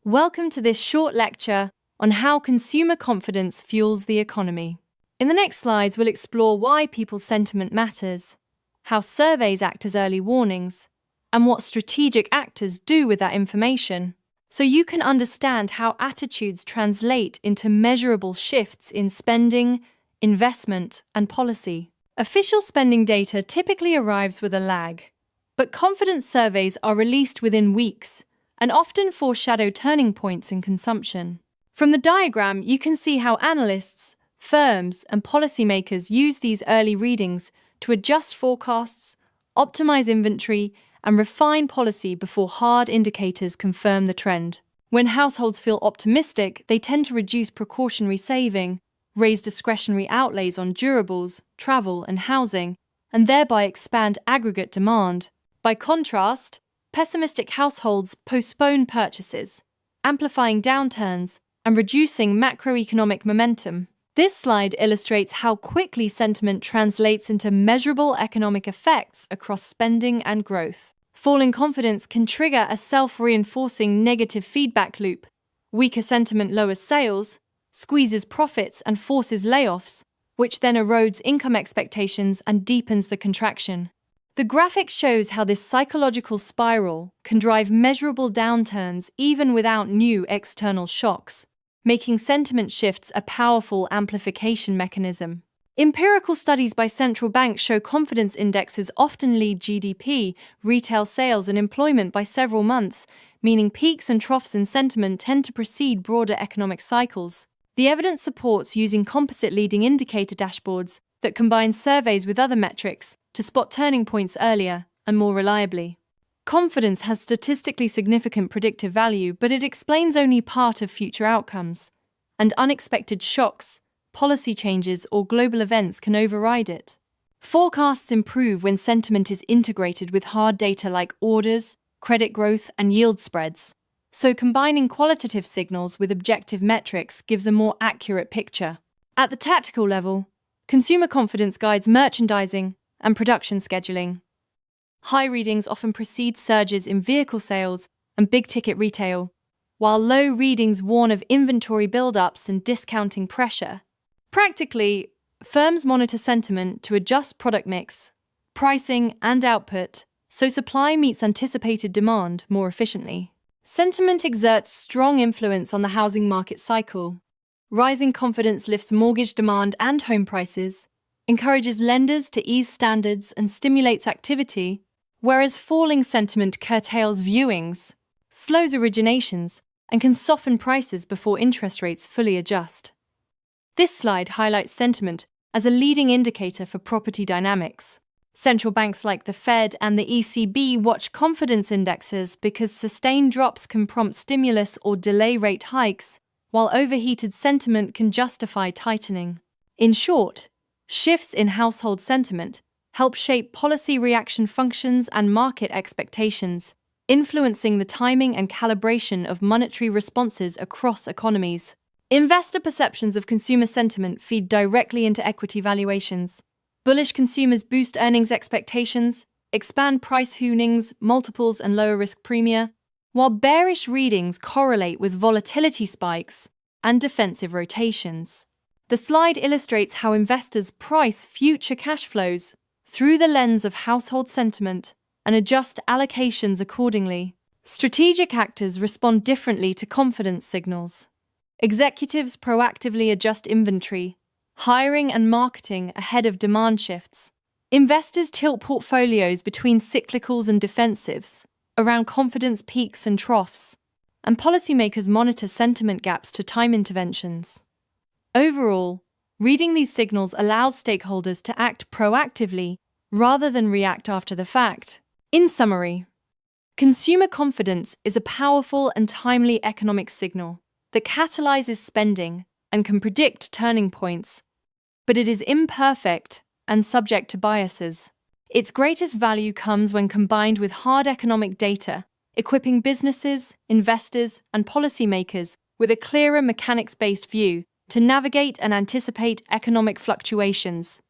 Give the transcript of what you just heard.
Welcome to this short lecture on how consumer confidence fuels the economy. In the next slides, we'll explore why people's sentiment matters, how surveys act as early warnings, and what strategic actors do with that information, so you can understand how attitudes translate into measurable shifts in spending, investment, and policy. Official spending data typically arrives with a lag, but confidence surveys are released within weeks and often foreshadow turning points in consumption. From the diagram, you can see how analysts, firms, and policymakers use these early readings to adjust forecasts, optimize inventory, and refine policy before hard indicators confirm the trend. When households feel optimistic, they tend to reduce precautionary saving, raise discretionary outlays on durables, travel, and housing, and thereby expand aggregate demand. By contrast, pessimistic households postpone purchases, amplifying downturns and reducing macroeconomic momentum. This slide illustrates how quickly sentiment translates into measurable economic effects across spending and growth. Falling confidence can trigger a self-reinforcing negative feedback loop. Weaker sentiment lowers sales, squeezes profits, and forces layoffs, which then erodes income expectations and deepens the contraction. The graphic shows how this psychological spiral can drive measurable downturns even without new external shocks, making sentiment shifts a powerful amplification mechanism. Empirical studies by central banks show confidence indexes often lead GDP, retail sales, and employment by several months, meaning peaks and troughs in sentiment tend to precede broader economic cycles. The evidence supports using composite leading indicator dashboards that combine surveys with other metrics to spot turning points earlier and more reliably. Confidence has statistically significant predictive value, but it explains only part of future outcomes, and unexpected shocks, policy changes, or global events can override it. Forecasts improve when sentiment is integrated with hard data like orders, credit growth, and yield spreads. So combining qualitative signals with objective metrics gives a more accurate picture. At the tactical level, consumer confidence guides merchandising and production scheduling. High readings often precede surges in vehicle sales and big-ticket retail, while low readings warn of inventory build-ups and discounting pressure. Practically, firms monitor sentiment to adjust product mix, pricing, and output, so supply meets anticipated demand more efficiently. Sentiment exerts strong influence on the housing market cycle. Rising confidence lifts mortgage demand and home prices, encourages lenders to ease standards, and stimulates activity, whereas falling sentiment curtails viewings, slows originations, and can soften prices before interest rates fully adjust. This slide highlights sentiment as a leading indicator for property dynamics. Central banks like the Fed and the ECB watch confidence indexes because sustained drops can prompt stimulus or delay rate hikes, while overheated sentiment can justify tightening. In short, shifts in household sentiment help shape policy reaction functions and market expectations, influencing the timing and calibration of monetary responses across economies. Investor perceptions of consumer sentiment feed directly into equity valuations. Bullish consumers boost earnings expectations, expand price earnings, multiples, and lower risk premia, while bearish readings correlate with volatility spikes and defensive rotations. The slide illustrates how investors price future cash flows through the lens of household sentiment and adjust allocations accordingly. Strategic actors respond differently to confidence signals. Executives proactively adjust inventory, hiring and marketing ahead of demand shifts. Investors tilt portfolios between cyclicals and defensives, around confidence peaks and troughs, and policymakers monitor sentiment gaps to time interventions. Overall, reading these signals allows stakeholders to act proactively rather than react after the fact. In summary, consumer confidence is a powerful and timely economic signal that catalyzes spending and can predict turning points, but it is imperfect and subject to biases. Its greatest value comes when combined with hard economic data, equipping businesses, investors, and policymakers with a clearer mechanics-based view to navigate and anticipate economic fluctuations.